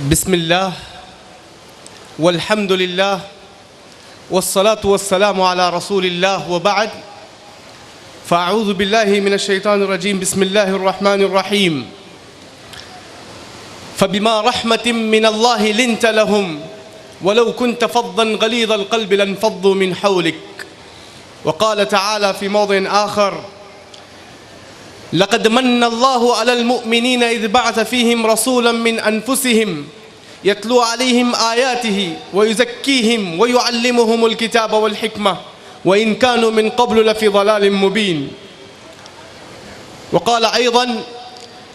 بسم الله والحمد لله والصلاة والسلام على رسول الله وبعد فأعوذ بالله من الشيطان الرجيم بسم الله الرحمن الرحيم فبما رحمة من الله لنت لهم ولو كنت فظا غليظ القلب لانفضوا من حولك وقال تعالى في موضع آخر لقد من الله على المؤمنين إذ بعث فيهم رسولا من أنفسهم يتلو عليهم آياته ويزكيهم ويعلمهم الكتاب والحكمة وإن كانوا من قبل لفي ضلال مبين وقال أيضا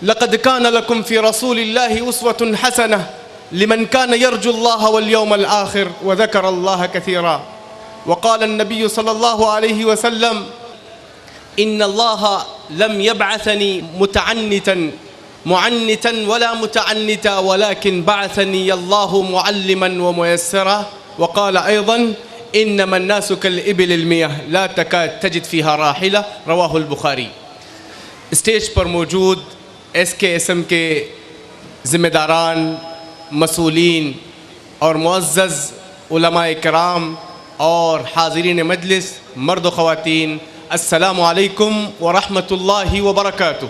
لقد كان لكم في رسول الله أسوة حسنة لمن كان يرجو الله واليوم الآخر وذكر الله كثيرا وقال النبي صلى الله عليه وسلم إن الله لم يبعثني معنتا ولا متعنتا ولكن بعثني الله معلما وميسرا وقال أيضا إنما الناس كالإبل المياه لا تكاد تجد فيها راحلة رواه البخاری. اسٹیج پر موجود ایس کے اسم کے ذمہ داران، مسئولین اور معزز علماء کرام اور حاضرین مجلس مرد و خواتین، السلام علیکم ورحمۃ اللہ وبرکاتہ.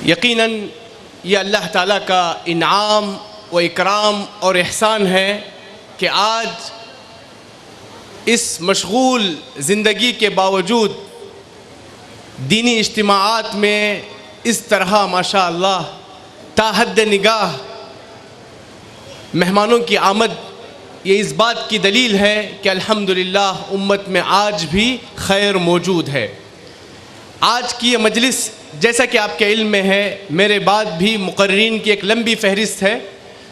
یقیناً یہ اللہ تعالیٰ کا انعام و اکرام اور احسان ہے کہ آج اس مشغول زندگی کے باوجود دینی اجتماعات میں اس طرح ماشاء اللہ تا حد نگاہ مہمانوں کی آمد یہ اس بات کی دلیل ہے کہ الحمدللہ امت میں آج بھی خیر موجود ہے. آج کی یہ مجلس جیسا کہ آپ کے علم میں ہے، میرے بعد بھی مقررین کی ایک لمبی فہرست ہے،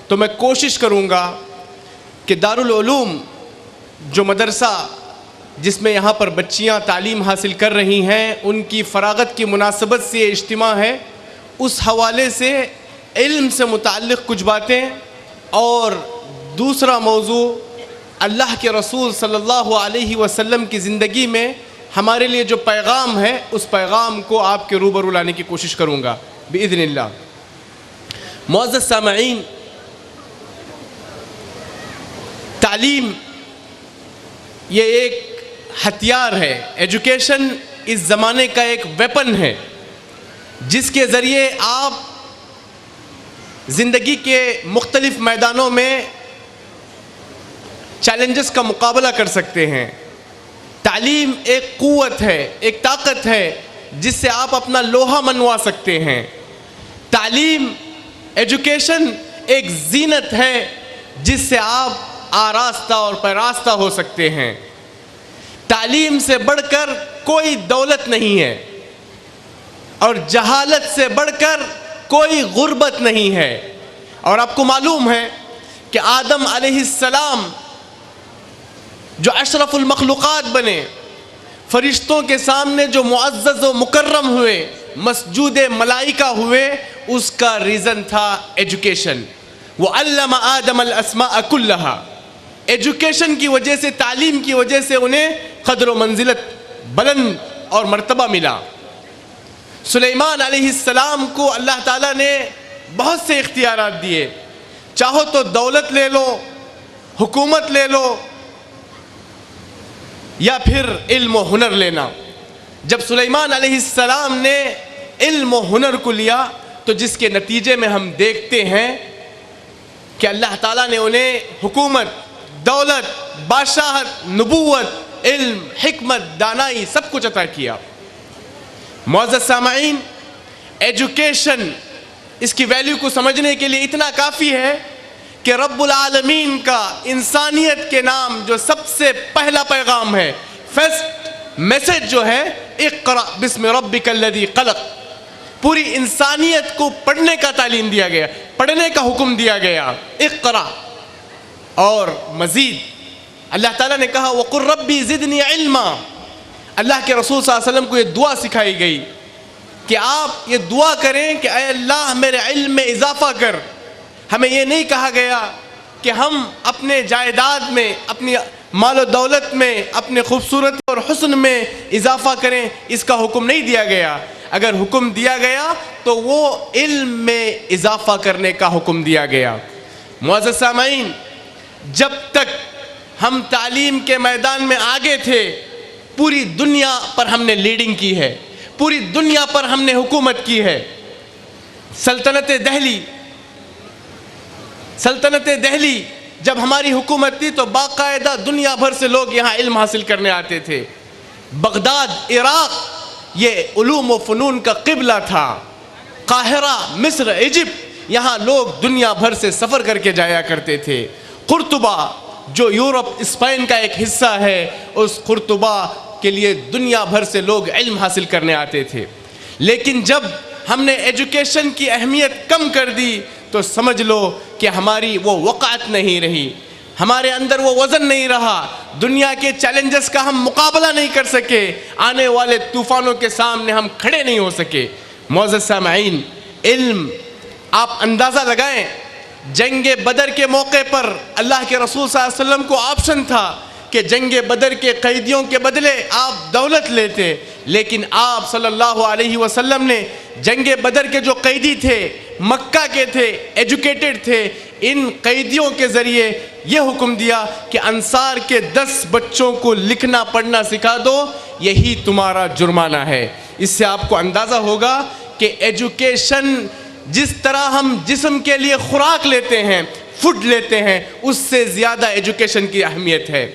تو میں کوشش کروں گا کہ دارالعلوم جو مدرسہ جس میں یہاں پر بچیاں تعلیم حاصل کر رہی ہیں ان کی فراغت کی مناسبت سے یہ اجتماع ہے، اس حوالے سے علم سے متعلق کچھ باتیں اور دوسرا موضوع اللہ کے رسول صلی اللہ علیہ وسلم کی زندگی میں ہمارے لیے جو پیغام ہے اس پیغام کو آپ کے روبرو لانے کی کوشش کروں گا بإذن اللہ. معزز سامعین، تعلیم یہ ایک ہتھیار ہے، ایجوکیشن اس زمانے کا ایک ویپن ہے جس کے ذریعے آپ زندگی کے مختلف میدانوں میں چیلنجز کا مقابلہ کر سکتے ہیں. تعلیم ایک قوت ہے، ایک طاقت ہے جس سے آپ اپنا لوہا منوا سکتے ہیں. تعلیم، ایجوکیشن ایک زینت ہے جس سے آپ آراستہ اور پیراستہ ہو سکتے ہیں. تعلیم سے بڑھ کر کوئی دولت نہیں ہے اور جہالت سے بڑھ کر کوئی غربت نہیں ہے. اور آپ کو معلوم ہے کہ آدم علیہ السلام جو اشرف المخلوقات بنے، فرشتوں کے سامنے جو معزز و مکرم ہوئے، مسجود ملائکہ ہوئے، اس کا ریزن تھا ایجوکیشن. وَعَلَّمَ آدَمَ الْأَسْمَاءَ كُلَّهَا. ایجوکیشن کی وجہ سے، تعلیم کی وجہ سے انہیں قدر و منزلت بلند اور مرتبہ ملا. سلیمان علیہ السلام کو اللہ تعالیٰ نے بہت سے اختیارات دیے، چاہو تو دولت لے لو، حکومت لے لو، یا پھر علم و ہنر لینا. جب سلیمان علیہ السلام نے علم و ہنر کو لیا تو جس کے نتیجے میں ہم دیکھتے ہیں کہ اللہ تعالیٰ نے انہیں حکومت، دولت، بادشاہت، نبوت، علم، حکمت، دانائی سب کچھ عطا کیا. معزز سامعین، ایجوکیشن اس کی ویلیو کو سمجھنے کے لیے اتنا کافی ہے کہ رب العالمین کا انسانیت کے نام جو سب سے پہلا پیغام ہے، فرسٹ میسج جو ہے، اقرأ بسم ربک الذی خلق، پوری انسانیت کو پڑھنے کا تعلیم دیا گیا، پڑھنے کا حکم دیا گیا، اقرأ. اور مزید اللہ تعالیٰ نے کہا وَقُلْ رَبِّ زِدْنِي عِلْمًا. اللہ کے رسول صلی اللہ علیہ وسلم کو یہ دعا سکھائی گئی کہ آپ یہ دعا کریں کہ اے اللہ میرے علم میں اضافہ کر. ہمیں یہ نہیں کہا گیا کہ ہم اپنے جائیداد میں، اپنی مال و دولت میں، اپنے خوبصورت اور حسن میں اضافہ کریں، اس کا حکم نہیں دیا گیا. اگر حکم دیا گیا تو وہ علم میں اضافہ کرنے کا حکم دیا گیا۔ معزز سامعین، جب تک ہم تعلیم کے میدان میں آگے تھے، پوری دنیا پر ہم نے لیڈنگ کی ہے، پوری دنیا پر ہم نے حکومت کی ہے۔ سلطنت دہلی جب ہماری حکومت تھی تو باقاعدہ دنیا بھر سے لوگ یہاں علم حاصل کرنے آتے تھے۔ بغداد، عراق، یہ علوم و فنون کا قبلہ تھا۔ قاہرہ، مصر، ایجپٹ، یہاں لوگ دنیا بھر سے سفر کر کے جایا کرتے تھے۔ قرطبہ جو یورپ اسپین کا ایک حصہ ہے، اس قرطبہ کے لیے دنیا بھر سے لوگ علم حاصل کرنے آتے تھے۔ لیکن جب ہم نے ایجوکیشن کی اہمیت کم کر دی تو سمجھ لو کہ ہماری وہ وقعت نہیں رہی، ہمارے اندر وہ وزن نہیں رہا، دنیا کے چیلنجز کا ہم مقابلہ نہیں کر سکے، آنے والے طوفانوں کے سامنے ہم کھڑے نہیں ہو سکے۔ معزز سامعین، علم، آپ اندازہ لگائیں، جنگ بدر کے موقع پر اللہ کے رسول صلی اللہ علیہ وسلم کو آپشن تھا کہ جنگ بدر کے قیدیوں کے بدلے آپ دولت لیتے، لیکن آپ صلی اللہ علیہ وسلم نے جنگ بدر کے جو قیدی تھے، مکہ کے تھے، ایجوکیٹڈ تھے، ان قیدیوں کے ذریعے یہ حکم دیا کہ انصار کے 10 بچوں کو لکھنا پڑھنا سکھا دو، یہی تمہارا جرمانہ ہے۔ اس سے آپ کو اندازہ ہوگا کہ ایجوکیشن، جس طرح ہم جسم کے لیے خوراک لیتے ہیں، فوڈ لیتے ہیں، اس سے زیادہ ایجوکیشن کی اہمیت ہے۔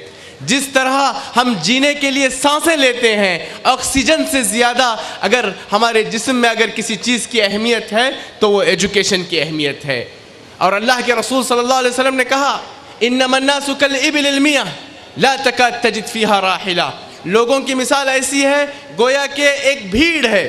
جس طرح ہم جینے کے لیے سانسیں لیتے ہیں، آکسیجن سے زیادہ اگر ہمارے جسم میں اگر کسی چیز کی اہمیت ہے تو وہ ایجوکیشن کی اہمیت ہے۔ اور اللہ کے رسول صلی اللہ علیہ وسلم نے کہا، انما الناس کالابل المیہ لا تکاد تجد فیہا راحلہ، لوگوں کی مثال ایسی ہے گویا کہ ایک بھیڑ ہے،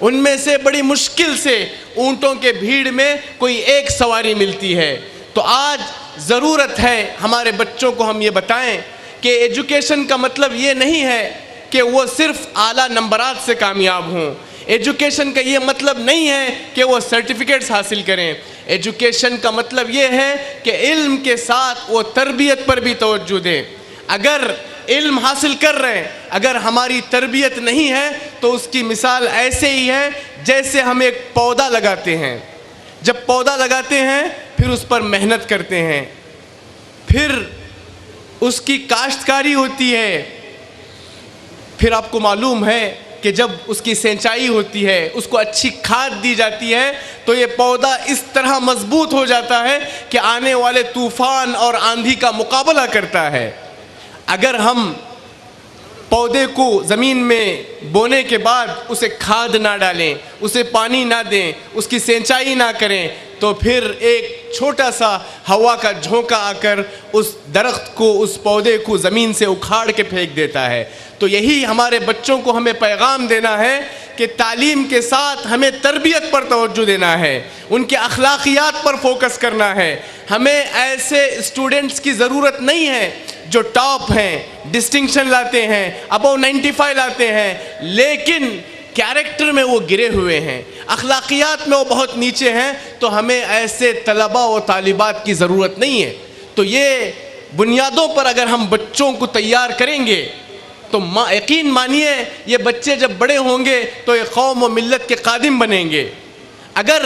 ان میں سے بڑی مشکل سے اونٹوں کے بھیڑ میں کوئی ایک سواری ملتی ہے۔ تو آج ضرورت ہے ہمارے بچوں کو ہم یہ بتائیں کہ ایجوکیشن کا مطلب یہ نہیں ہے کہ وہ صرف اعلیٰ نمبرات سے کامیاب ہوں، ایجوکیشن کا یہ مطلب نہیں ہے کہ وہ سرٹیفکیٹس حاصل کریں، ایجوکیشن کا مطلب یہ ہے کہ علم کے ساتھ وہ تربیت پر بھی توجہ دیں۔ اگر علم حاصل کر رہے ہیں، اگر ہماری تربیت نہیں ہے تو اس کی مثال ایسے ہی ہے جیسے ہم ایک پودا لگاتے ہیں۔ جب پودا لگاتے ہیں پھر اس پر محنت کرتے ہیں، پھر اس کی کاشتکاری ہوتی ہے، پھر آپ کو معلوم ہے کہ جب اس کی سینچائی ہوتی ہے، اس کو اچھی کھاد دی جاتی ہے تو یہ پودا اس طرح مضبوط ہو جاتا ہے کہ آنے والے طوفان اور آندھی کا مقابلہ کرتا ہے۔ اگر ہم پودے کو زمین میں بونے کے بعد اسے کھاد نہ ڈالیں، اسے پانی نہ دیں، اس کی سینچائی نہ کریں تو پھر ایک چھوٹا سا ہوا کا جھونکا آ کر اس درخت کو، اس پودے کو زمین سے اکھاڑ کے پھینک دیتا ہے۔ تو یہی ہمارے بچوں کو ہمیں پیغام دینا ہے کہ تعلیم کے ساتھ ہمیں تربیت پر توجہ دینا ہے، ان کے اخلاقیات پر فوکس کرنا ہے۔ ہمیں ایسے اسٹوڈنٹس کی ضرورت نہیں ہے جو ٹاپ ہیں، ڈسٹنکشن لاتے ہیں، ابو 95 لاتے ہیں، لیکن کیریکٹر میں وہ گرے ہوئے ہیں، اخلاقیات میں وہ بہت نیچے ہیں، تو ہمیں ایسے طلباء و طالبات کی ضرورت نہیں ہے۔ تو یہ بنیادوں پر اگر ہم بچوں کو تیار کریں گے تو یقین مانیے یہ بچے جب بڑے ہوں گے تو ایک قوم و ملت کے خادم بنیں گے۔ اگر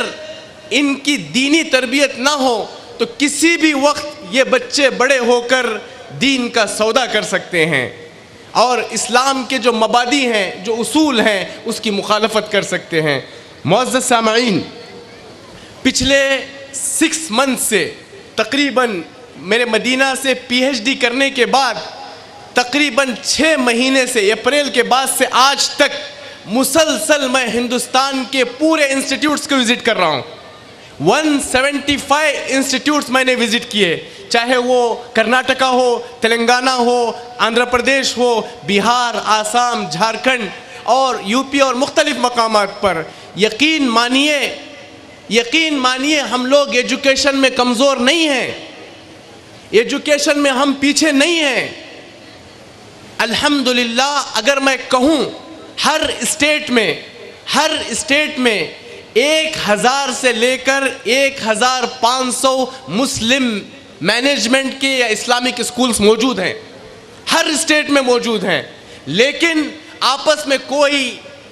ان کی دینی تربیت نہ ہو تو کسی بھی وقت یہ بچے بڑے ہو کر دین کا سودا کر سکتے ہیں اور اسلام کے جو مبادی ہیں، جو اصول ہیں، اس کی مخالفت کر سکتے ہیں۔ معزز سامعین، پچھلے 6 منتھ سے تقریباً میرے مدینہ سے پی ایچ ڈی کرنے کے بعد تقریباً 6 مہینے سے، اپریل کے بعد سے آج تک مسلسل میں ہندوستان کے پورے انسٹیٹیوٹس کو وزٹ کر رہا ہوں۔ 175 انسٹیٹیوٹس میں نے وزٹ کیے، چاہے وہ کرناٹکا ہو، تلنگانہ ہو، آندھرا پردیش ہو، بہار، آسام، جھارکھنڈ اور یو پی اور مختلف مقامات پر۔ یقین مانیے ہم لوگ ایجوکیشن میں کمزور نہیں ہیں، ایجوکیشن میں ہم پیچھے نہیں ہیں۔ الحمدللہ اگر میں کہوں ہر اسٹیٹ میں 1000 سے لے کر 1500 مسلم مینجمنٹ کے یا اسلامک اسکولز موجود ہیں، ہر اسٹیٹ میں موجود ہیں، لیکن آپس میں کوئی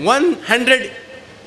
100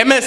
MS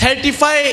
35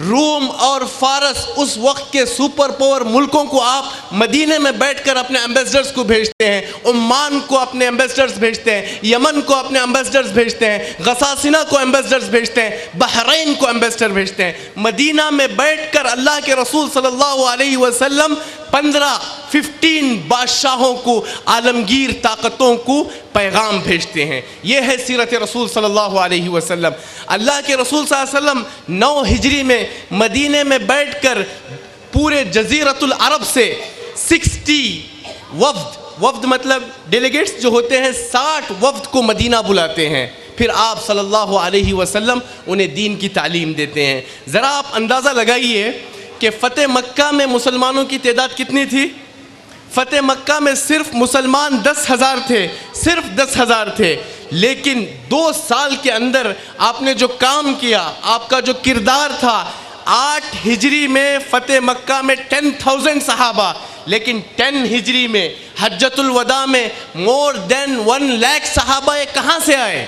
روم اور فارس اس وقت کے سپر پاور ملکوں کو آپ مدینے میں بیٹھ کر اپنے ایمبیسڈرز کو بھیجتے ہیں، عمان کو اپنے ایمبیسڈرز بھیجتے ہیں، یمن کو اپنے ایمبیسڈرز بھیجتے ہیں، غساسنہ کو ایمبیسڈرز بھیجتے ہیں، بحرین کو ایمبیسڈر بھیجتے ہیں۔ مدینہ میں بیٹھ کر اللہ کے رسول صلی اللہ علیہ وسلم 15 بادشاہوں کو، عالمگیر طاقتوں کو پیغام بھیجتے ہیں۔ یہ ہے سیرت رسول صلی اللہ علیہ وسلم۔ اللہ کے رسول صلی اللہ علیہ وسلم 9 ہجری میں مدینے میں بیٹھ کر پورے جزیرت العرب سے 60 وفد مطلب ڈیلیگیٹس جو ہوتے ہیں، 60 وفد کو مدینہ بلاتے ہیں، پھر آپ صلی اللہ علیہ وسلم انہیں دین کی تعلیم دیتے ہیں۔ ذرا آپ اندازہ لگائیے کہ فتح مکہ میں مسلمانوں کی تعداد کتنی تھی؟ فتح مکہ میں صرف مسلمان 10,000 تھے، صرف 10,000 تھے، لیکن 2 سال کے اندر آپ نے جو کام کیا، آپ کا جو کردار تھا، 8 ہجری میں فتح مکہ میں 10,000 صحابہ، لیکن 10 ہجری میں حجۃ الوداع میں مور دین 1 لاکھ صحابہ کہاں سے آئے؟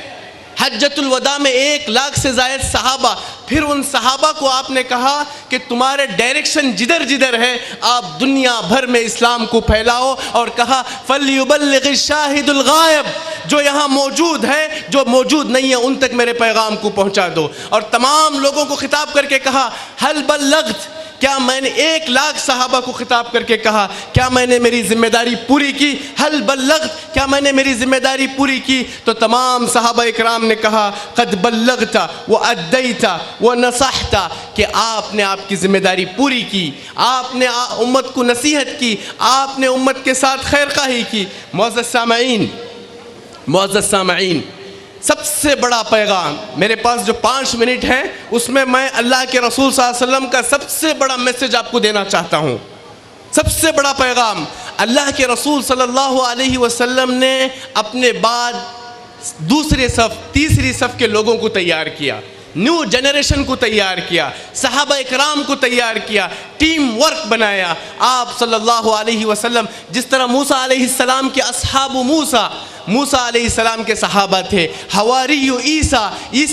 حجۃ الوداع میں 1 لاکھ سے زائد صحابہ۔ پھر ان صحابہ کو آپ نے کہا کہ تمہارے ڈائریکشن جدھر جدھر ہے آپ دنیا بھر میں اسلام کو پھیلاؤ، اور کہا فَلْيُبَلِّغِ الشَّاهِدُ الْغَائِبُ، جو یہاں موجود ہے، جو موجود نہیں ہے، ان تک میرے پیغام کو پہنچا دو۔ اور تمام لوگوں کو خطاب کر کے کہا هَلْ بَلَّغْتَ، کیا میں نے 1 لاکھ صحابہ کو خطاب کر کے کہا کیا میں نے میری ذمہ داری پوری کی؟ حل بلغت، کیا میں نے میری ذمہ داری پوری کی؟ تو تمام صحابہ اکرام نے کہا قد بلغت وادیت ونصحت، کہ آپ نے آپ کی ذمہ داری پوری کی، آپ نے امت کو نصیحت کی، آپ نے امت کے ساتھ خیر خواہی کی۔ معزز سامعین، سب سے بڑا پیغام، میرے پاس جو 5 منٹ ہیں اس میں اللہ کے رسول صلی اللہ علیہ وسلم کا سب سے بڑا میسج آپ کو دینا چاہتا ہوں۔ سب سے بڑا پیغام، اللہ کے رسول صلی اللہ علیہ وسلم نے اپنے بعد دوسرے صف، تیسری صف کے لوگوں کو تیار کیا، نیو جنریشن کو تیار کیا، صحابہ اکرام کو تیار کیا، ٹیم ورک بنایا۔ آپ صلی اللہ علیہ وسلم جس طرح موسیٰ علیہ السلام کے اصحاب موسیٰ علیہ السلام کے صحابہ تھے، حواری عیسیٰ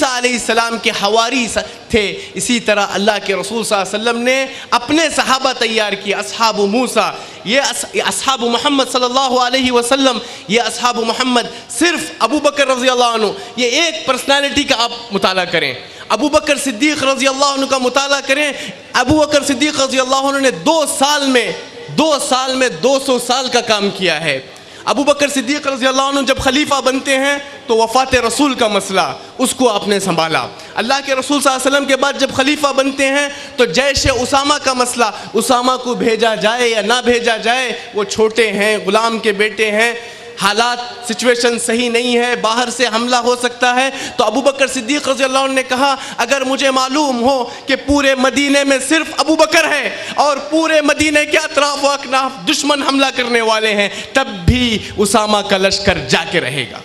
علیہ السلام کے حواری تھے، اسی طرح اللہ کے رسول صلی اللہ علیہ وسلم نے اپنے صحابہ تیار کیے، اصحاب موسیٰ۔ یہ اصحاب محمد صلی اللہ علیہ وسلم، یہ اصحاب محمد صرف ابو بکر رضی اللہ عنہ، یہ ایک پرسنالٹی کا آپ مطالعہ کریں، ابو بکر صدیق رضی اللہ عنہ کا مطالعہ کریں۔ ابو بکر صدیق رضی اللہ عنہ نے 2 سال میں 200 سال کا کام کیا ہے۔ ابو بکر صدیق رضی اللہ عنہ جب خلیفہ بنتے ہیں تو وفات رسول کا مسئلہ اس کو آپ نے سنبھالا۔ اللہ کے رسول صلی اللہ علیہ وسلم کے بعد جب خلیفہ بنتے ہیں تو جیش اسامہ کا مسئلہ، اسامہ کو بھیجا جائے یا نہ بھیجا جائے، وہ چھوٹے ہیں، غلام کے بیٹے ہیں، حالات سچویشن صحیح نہیں ہے، باہر سے حملہ ہو سکتا ہے۔ تو ابو بکر صدیق رضی اللہ عنہ نے کہا اگر مجھے معلوم ہو کہ پورے مدینے میں صرف ابو بکر ہے اور پورے مدینے کے اطراف و اکناف دشمن حملہ کرنے والے ہیں، تب بھی اسامہ کا لشکر جا کے رہے گا۔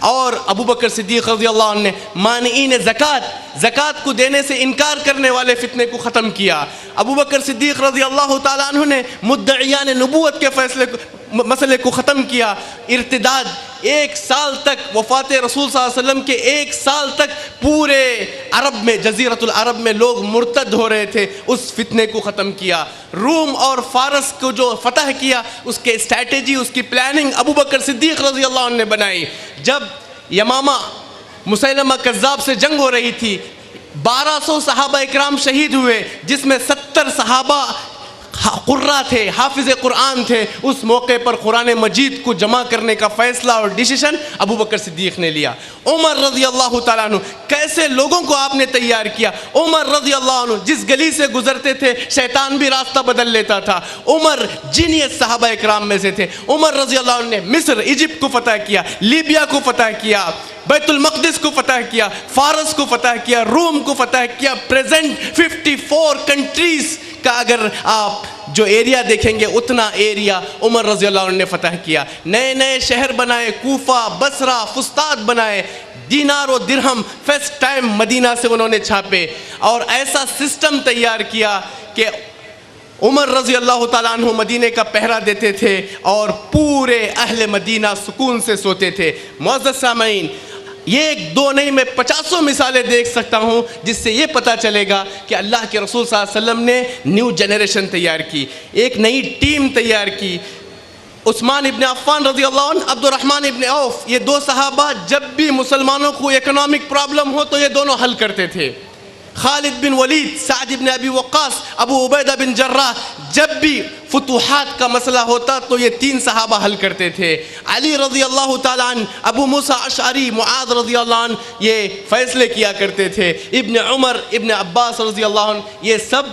اور ابو بکر صدیق رضی اللہ عنہ نے مانعین زکوٰۃ کو دینے سے انکار کرنے والے فتنے کو ختم کیا۔ ابو بکر صدیق رضی اللہ تعالیٰ عنہ نے مدعیان نبوت کے مسئلے کو ختم کیا۔ ارتداد 1 سال تک، وفات رسول صلی اللہ علیہ وسلم کے 1 سال تک پورے عرب میں، جزیرت العرب میں لوگ مرتد ہو رہے تھے، اس فتنے کو ختم کیا۔ روم اور فارس کو جو فتح کیا، اس کے اسٹریٹجی، اس کی پلاننگ ابو بکر صدیق رضی اللہ عنہ نے بنائی۔ جب یمامہ مسیلمہ کذاب سے جنگ ہو رہی تھی، 1200 صحابہ اکرام شہید ہوئے، جس میں 70 صحابہ قرہ تھے، حافظ قرآن تھے۔ اس موقع پر قرآن مجید کو جمع کرنے کا فیصلہ اور ڈیسیشن ابو بکر صدیق نے لیا۔ عمر رضی اللہ تعالیٰ عنہ، کیسے لوگوں کو آپ نے تیار کیا۔ عمر رضی اللہ عنہ جس گلی سے گزرتے تھے شیطان بھی راستہ بدل لیتا تھا۔ عمر جینیس صحابہ اکرام میں سے تھے۔ عمر رضی اللہ عنہ نے مصر، ایجپٹ کو فتح کیا، لیبیا کو فتح کیا، بیت المقدس کو فتح کیا، فارس کو فتح کیا، روم کو فتح کیا۔ پریزنٹ 54 کنٹریز کا اگر آپ جو ایریا دیکھیں گے اتنا ایریا عمر رضی اللہ عنہ نے فتح کیا۔ نئے شہر بنائے، کوفہ، بصرہ، فسطاط بنائے، دینار و درہم فرسٹ ٹائم مدینہ سے انہوں نے چھاپے، اور ایسا سسٹم تیار کیا کہ عمر رضی اللہ تعالیٰ عنہ مدینے کا پہرا دیتے تھے اور پورے اہل مدینہ سکون سے سوتے تھے۔ معزز سامعین، یہ ایک دو نہیں، میں 50 مثالیں دیکھ سکتا ہوں جس سے یہ پتہ چلے گا کہ اللہ کے رسول صلی اللہ علیہ وسلم نے نیو جنریشن تیار کی، ایک نئی ٹیم تیار کی۔ عثمان ابن عفان رضی اللہ عنہ، عبد الرحمن ابن عوف، یہ دو صحابہ جب بھی مسلمانوں کو اکنامک پرابلم ہو تو یہ دونوں حل کرتے تھے۔ خالد بن ولید، سعد بن ابی وقاص، ابو عبیدہ بن جراح، جب بھی فتوحات کا مسئلہ ہوتا تو یہ تین صحابہ حل کرتے تھے۔ علی رضی اللہ تعالیٰ عنہ، ابو موسیٰ اشعری، معاذ رضی اللہ عنہ یہ فیصلے کیا کرتے تھے۔ ابن عمر، ابن عباس رضی اللہ عنہ یہ سب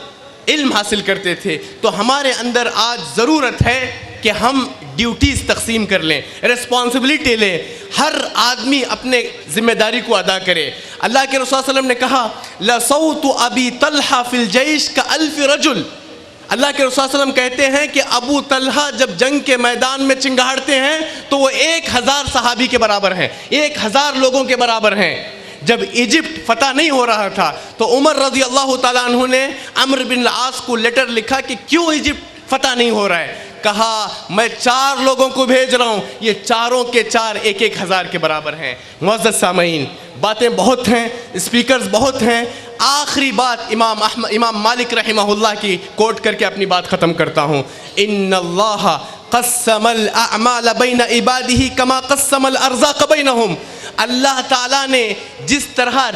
علم حاصل کرتے تھے۔ تو ہمارے اندر آج ضرورت ہے کہ ہم ڈیوٹیز تقسیم کر لیں، ریسپانسبلٹی لیں، ہر آدمی اپنے ذمہ داری کو ادا کرے۔ اللہ کے رسول صلی اللہ علیہ وسلم نے کہا لَصَوْتُ أَبِي طَلْحَةَ فِي الْجَيْشِ كَأَلْفِ رَجُلٍ۔ اللہ کے رسول صلی اللہ علیہ وسلم کہتے ہیں کہ ابو طلحہ جب جنگ کے میدان میں چنگھاڑتے ہیں تو وہ 1000 صحابی کے برابر ہیں، 1000 لوگوں کے برابر ہیں۔ جب ایجپٹ فتح نہیں ہو رہا تھا تو عمر رضی اللہ تعالیٰ عنہ نے عمرو بن العاص کو لیٹر لکھا کہ کیوں ایجپٹ فتح نہیں ہو رہا ہے؟ کہا میں 4 لوگوں کو بھیج رہا ہوں، یہ چاروں کے 4 1000 کے برابر ہیں۔ معزز سامعین، باتیں بہت ہیں، اسپیکرز بہت ہیں، آخری بات امام مالک رحمہ اللہ کی کوٹ کر کے اپنی بات ختم کرتا ہوں۔ ان اللہ قسم الاعمال بین عبادہ کما قسم الارزاق بینہم۔ اللہ تعالیٰ نے جس طرح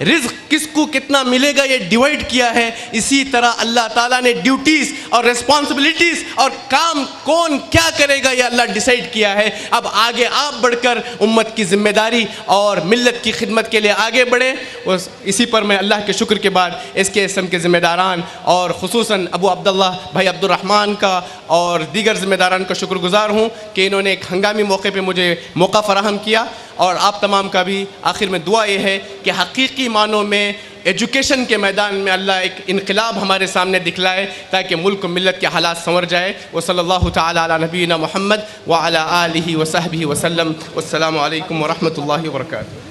رزق کس کو کتنا ملے گا یہ ڈیوائیڈ کیا ہے، اسی طرح اللہ تعالیٰ نے ڈیوٹیز اور ریسپانسبلٹیز اور کام کون کیا کرے گا یہ اللہ ڈیسائیڈ کیا ہے۔ اب آگے آپ بڑھ کر امت کی ذمہ داری اور ملت کی خدمت کے لیے آگے بڑھیں۔ اسی پر میں اللہ کے شکر کے بعد اس کے اسم کے ذمہ داران اور خصوصاً ابو عبداللہ بھائی عبد الرحمن کا اور دیگر ذمہ داران کا شکر گزار ہوں کہ انہوں نے ایک ہنگامی موقع پہ مجھے موقع فراہم کیا۔ اور آپ تمام کا بھی آخر میں دعا یہ ہے کہ حقیقی معنوں میں ایجوکیشن کے میدان میں اللہ ایک انقلاب ہمارے سامنے دکھلائے تاکہ ملک و ملت کے حالات سنور جائے۔ وصلی اللہ تعالیٰ علی نبینا محمد وعلی آلہ وصحبہ وسلم۔ والسلام علیکم ورحمۃ اللہ وبرکاتہ۔